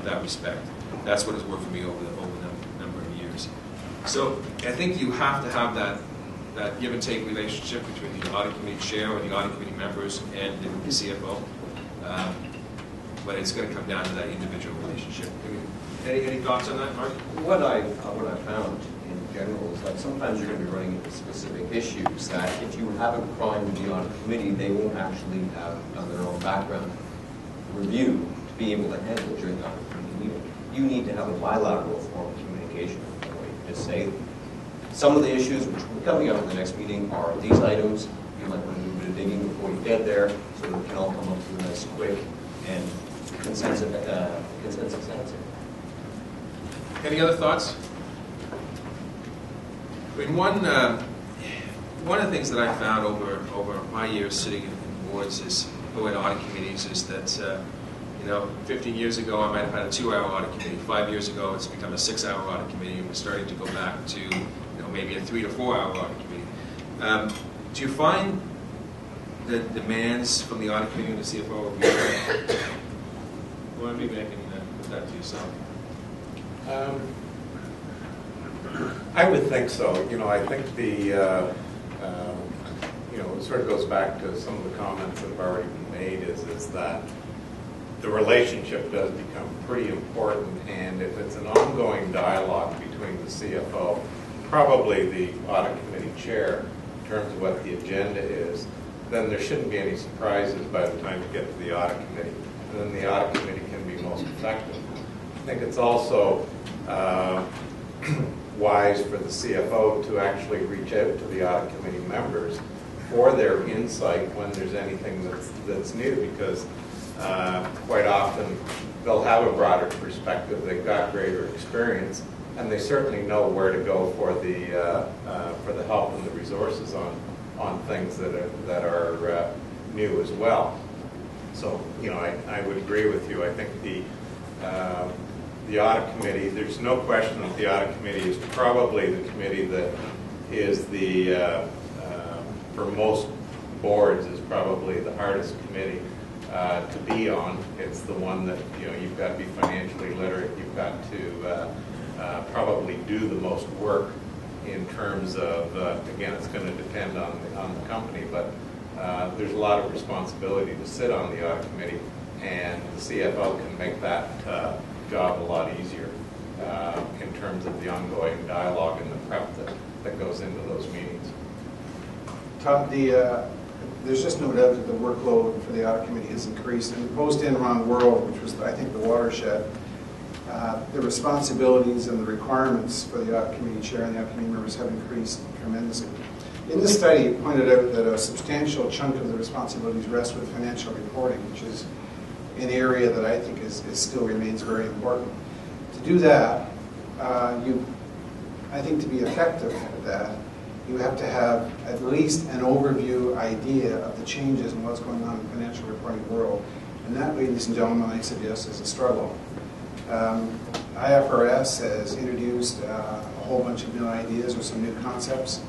that respect. That's what has worked for me over the number of years. So I think you have to have that give and take relationship between the audit committee chair or the audit committee members and the CFO. But it's going to come down to that individual relationship. Any thoughts on that, Mark? What I found in general is that sometimes you're going to be running into specific issues that if you haven't primed the audit committee, they won't actually have done their own background review to be able to handle during the audit committee meeting. You need to have a bilateral form of communication. Just say some of the issues which will be coming up in the next meeting are these items. You might want to do a bit of digging before you get there, so that we can all come up with a nice, quick, and consensus answer. Any other thoughts? I mean, one of the things that I found over my years sitting in boards is, or in audit committees, is that 15 years ago I might have had a 2-hour audit committee. 5 years ago it's become a 6-hour audit committee, and we're starting to go back to maybe a 3 to 4 hour audit committee. Do you find the demands from the audit committee and the CFO are very? Well, maybe I can put that to yourself. I would think so. I think it sort of goes back to some of the comments that have already been made, is that the relationship does become pretty important, and if it's an ongoing dialogue between the CFO, probably the audit committee chair, in terms of what the agenda is, then there shouldn't be any surprises by the time you get to the audit committee, and then the audit committee can be most effective. I think it's also wise for the CFO to actually reach out to the audit committee members for their insight when there's anything that's new, because quite often they'll have a broader perspective, they've got greater experience, and they certainly know where to go for the help and the resources on things that are new as well. So I would agree with you. I think the audit committee, there's no question that the audit committee is probably the committee that is for most boards, is probably the hardest committee to be on. It's the one that you've got to be financially literate. You've got to probably do the most work in terms of again, it's going to depend on the company, but there's a lot of responsibility to sit on the audit committee, and the CFO can make that job a lot easier in terms of the ongoing dialogue and the prep that goes into those meetings. Todd, there's just no doubt that the workload for the audit committee has increased. In the post-Enron world, which was, I think, the watershed, the responsibilities and the requirements for the audit committee chair and the audit committee members have increased tremendously. In this study, it pointed out that a substantial chunk of the responsibilities rest with financial reporting, which is an area that I think still remains very important. To do that, I think to be effective at that, you have to have at least an overview idea of the changes and what's going on in the financial reporting world. And that, ladies and gentlemen, I suggest is a struggle. IFRS has introduced a whole bunch of new ideas or some new concepts.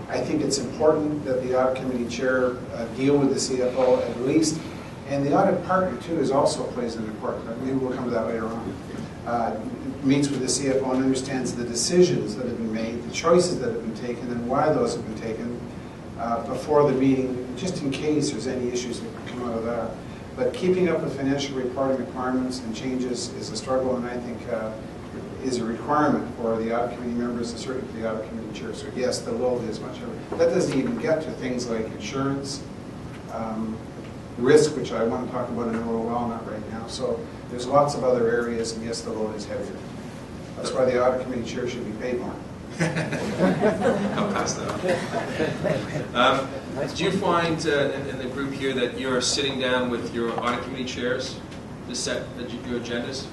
I think it's important that the audit committee chair deal with the CFO at least, and the audit partner too also plays an important role. Maybe we'll come to that later on. Meets with the CFO and understands the decisions that have been made, the choices that have been taken, and why those have been taken before the meeting, just in case there's any issues that can come out of that. But keeping up with financial reporting requirements and changes is a struggle, and I think is a requirement for the audit committee members and certainly for the audit committee chair. So yes, the load is much heavier. That doesn't even get to things like insurance, risk, which I want to talk about in a little while, not right now. So there's lots of other areas, and yes, the load is heavier. That's why the audit committee chair should be paid more. I'll pass that on. Do you find in the group here that you're sitting down with your audit committee chairs to set your agendas?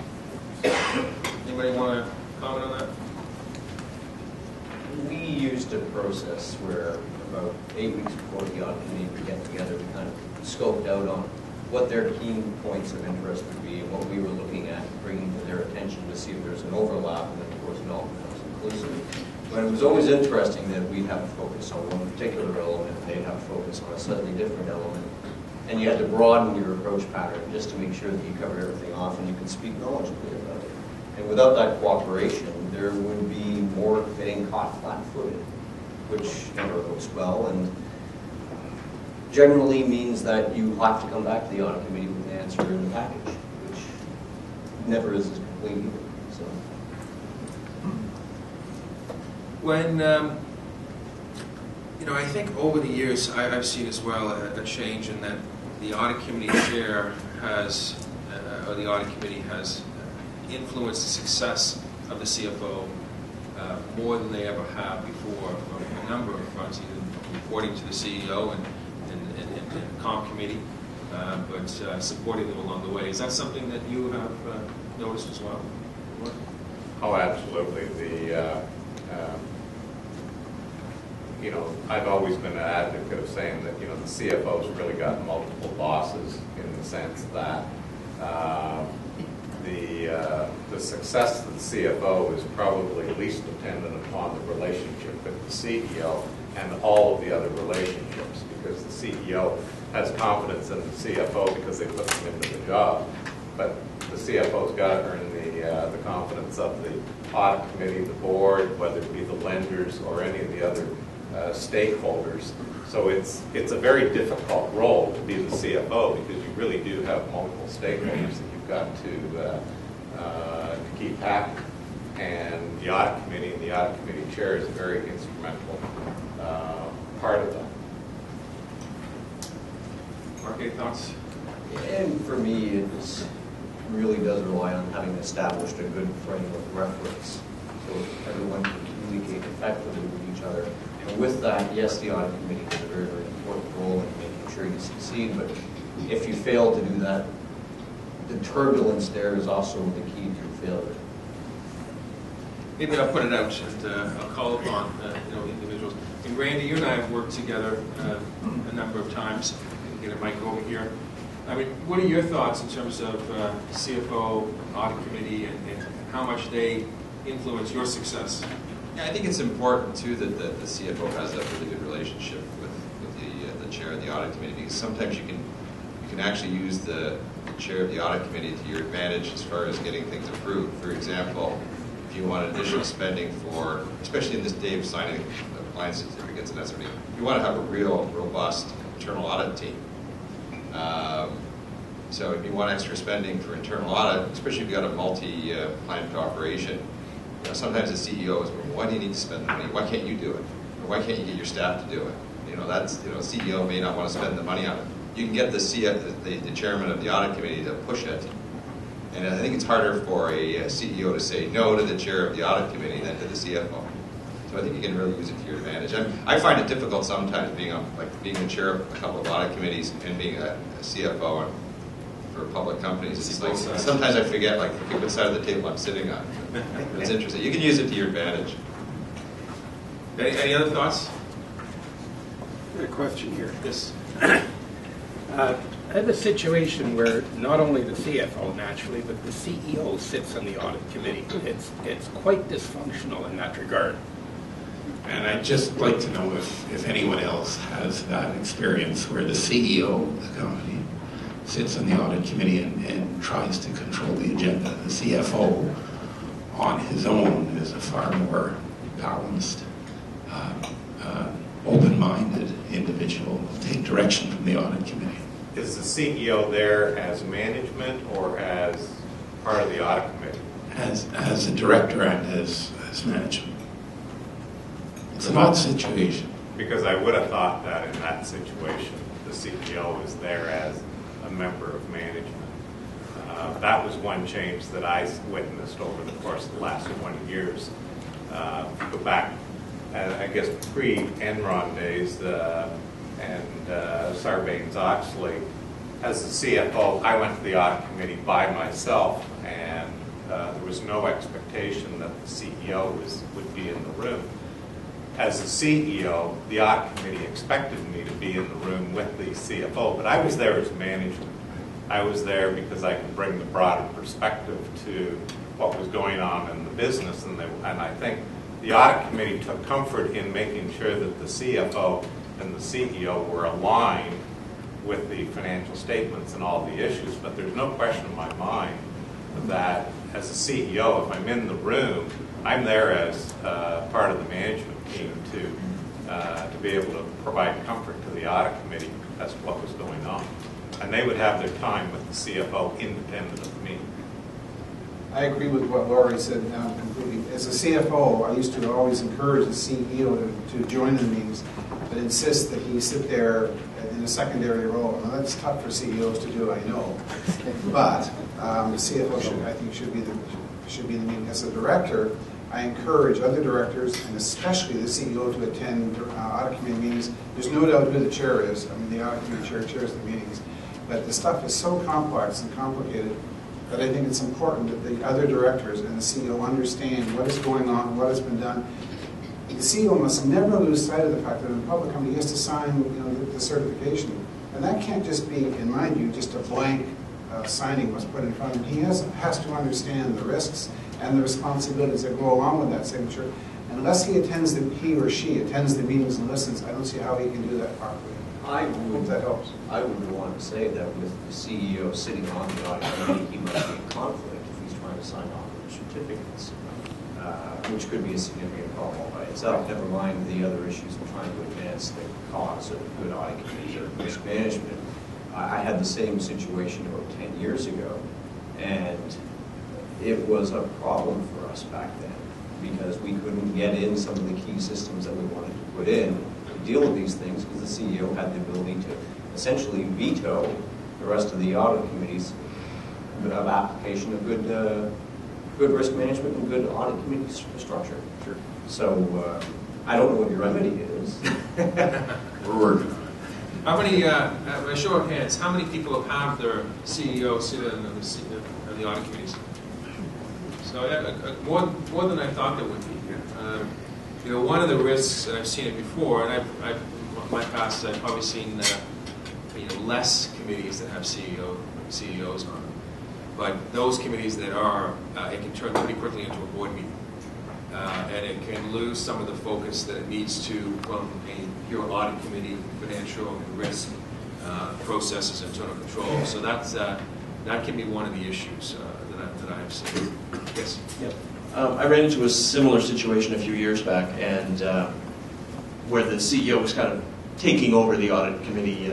Anybody want to comment on that? We used a process where about 8 weeks before the audit committee would get together, we kind of scoped out on what their key points of interest would be and what we were looking at, bringing to their attention to see if there's an overlap, and then of course it all becomes inclusive. But it was always interesting that we'd have a focus on one particular element, and they'd have a focus on a slightly different element. And you had to broaden your approach pattern just to make sure that you covered everything off and you could speak knowledgeably about it. And without that cooperation, there would be more getting caught flat-footed, which never goes well, and generally means that you have to come back to the audit committee with an answer in the package, which never is as complete either. So, when I think over the years I've seen as well a change in that the audit committee chair has, or the audit committee has influenced the success of the CFO more than they ever have before from a number of fronts, either reporting to the CEO and the comp committee, but supporting them along the way. Is that something that you have noticed as well? Oh, absolutely. I've always been an advocate of saying that, the CFO's really got multiple bosses in the sense that the success of the CFO is probably least dependent upon the relationship with the CEO and all of the other relationships, because the CEO has confidence in the CFO because they put them into the job. But the CFO's got to earn the confidence of the audit committee, the board, whether it be the lenders or any of the other stakeholders. So it's a very difficult role to be the CFO because you really do have multiple stakeholders that you've got to keep happy. And the audit committee and the audit committee chair is a very instrumental part of that. Mark, any thoughts? and for me, it really does rely on having established a good frame of reference so everyone can communicate effectively with each other. And with that, yes, the audit committee has a very, very important role in making sure you succeed, but if you fail to do that, the turbulence there is also the key to failure. Maybe I'll put it out and I'll call upon individuals. And Randy, you and I have worked together a number of times. Get a mic over here. I mean, what are your thoughts in terms of CFO, audit committee, and how much they influence your success? Yeah, I think it's important too that the CFO has that really good relationship with the chair of the audit committee, because sometimes you can actually use the chair of the audit committee to your advantage as far as getting things approved. For example, if you want additional spending for, especially in this day of signing compliance certificates and that sort of thing, you want to have a real robust internal audit team. So if you want extra spending for internal audit, especially if you've got a multi-plant operation, sometimes the CEO is, well, why do you need to spend the money? Why can't you do it? Or why can't you get your staff to do it? CEO may not want to spend the money on it. You can get the chairman of the audit committee to push it. And I think it's harder for a CEO to say no to the chair of the audit committee than to the CFO. So I think you can really use it to your advantage. I find it difficult sometimes being the chair of a couple of audit committees and being a CFO for public companies. It's like, sometimes I forget which side of the table I'm sitting on. It's interesting. You can use it to your advantage. Any other thoughts? I got a question here. Yes. I have a situation where not only the CFO naturally, but the CEO sits on the audit committee. It's quite dysfunctional in that regard. And I'd just like to know if anyone else has that experience where the CEO of the company sits on the audit committee and tries to control the agenda. The CFO on his own is a far more balanced, open-minded individual who will take direction from the audit committee. Is the CEO there as management or as part of the audit committee? As a director and as management. It's an odd situation. Because I would have thought that in that situation, the CEO is there as a member of management. That was one change that I witnessed over the course of the last 20 years. Go back, I guess, pre-Enron days and Sarbanes-Oxley. As the CFO, I went to the audit committee by myself, and there was no expectation that the CEO would be in the room. As the CEO, the audit committee expected me to be in the room with the CFO, but I was there as management. I was there because I could bring the broader perspective to what was going on in the business, and I think the audit committee took comfort in making sure that the CFO and the CEO were aligned with the financial statements and all the issues, but there's no question in my mind that as a CEO, if I'm in the room, I'm there as part of the management team to be able to provide comfort to the audit committee as to what was going on. And they would have their time with the CFO independent of me. I agree with what Laurie said completely. As a CFO, I used to always encourage the CEO to join the meetings, but insist that he sit there in a secondary role. Now that's tough for CEOs to do, I know, but the CFO should be the meeting. As a director, I encourage other directors and especially the CEO to attend audit committee meetings. There's no doubt who the chair is. I mean, the audit committee chair chairs the meetings, but the stuff is so complex and complicated that I think it's important that the other directors and the CEO understand what is going on, what has been done. The CEO must never lose sight of the fact that in a public company he has to sign, the certification, and that can't just be, in my view, just a blank signing was put in front of him. He has to understand the risks and the responsibilities that go along with that signature. Unless he or she attends the meetings and listens, I don't see how he can do that properly. I hope that helps. I would want to say that with the CEO sitting on the audit committee, he might be in conflict if he's trying to sign off on the certificates, which could be a significant problem all by itself. Never mind the other issues of trying to advance the cause of good audit committee or risk management. I had the same situation about 10 years ago, and it was a problem for us back then because we couldn't get in some of the key systems that we wanted to put in to deal with these things because the CEO had the ability to essentially veto the rest of the audit committee's application of good risk management and good audit committee structure. Sure. So I don't know what your remedy is. We're working on it. How many, by show of hands, how many people have their CEO sit in on the audit committees? So more than I thought there would be. One of the risks, and I've seen it before, and in my past, I've probably seen less committees that have CEOs on them. But those committees that are, it can turn pretty quickly into a board meeting. And it can lose some of the focus that it needs to from a pure audit committee, financial and risk processes, internal control. So that can be one of the issues that I have seen. Yes? Yep. I ran into a similar situation a few years back, and where the CEO was kind of taking over the audit committee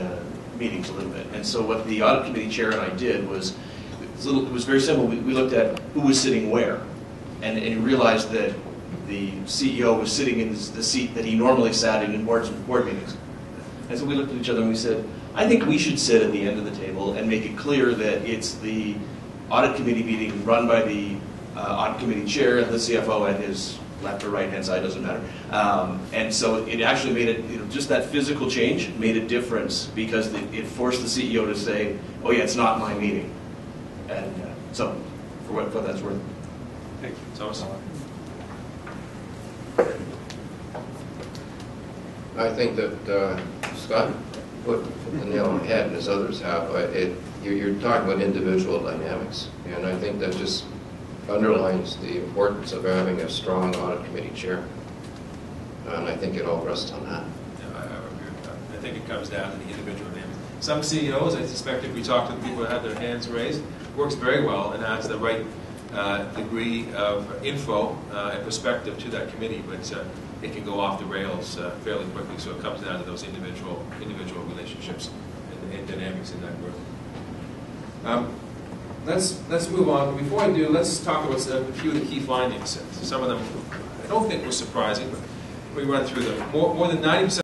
meetings a little bit. And so what the audit committee chair and I did was, it was very simple. We looked at who was sitting where, and he realized that the CEO was sitting in the seat that he normally sat in board meetings. And so we looked at each other and we said, I think we should sit at the end of the table and make it clear that it's the audit committee meeting run by the audit committee chair and the CFO at his left or right hand side, doesn't matter. And so it actually made it, just that physical change made a difference because it forced the CEO to say, oh yeah, it's not my meeting. And so for what that's worth. Thank you. Thomas? I think that Scott put the nail on the head, as others have. You're talking about individual dynamics, and I think that just underlines the importance of having a strong audit committee chair. And I think it all rests on that. Yeah, I agree with that. I think it comes down to the individual dynamics. Some CEOs, I suspect if we talk to the people that have their hands raised, works very well and adds the right degree of info and perspective to that committee, but it can go off the rails fairly quickly. So it comes down to those individual relationships and dynamics in that group. Let's move on. Before I do, let's talk about a few of the key findings. Some of them I don't think were surprising, but we run through them. More than 90%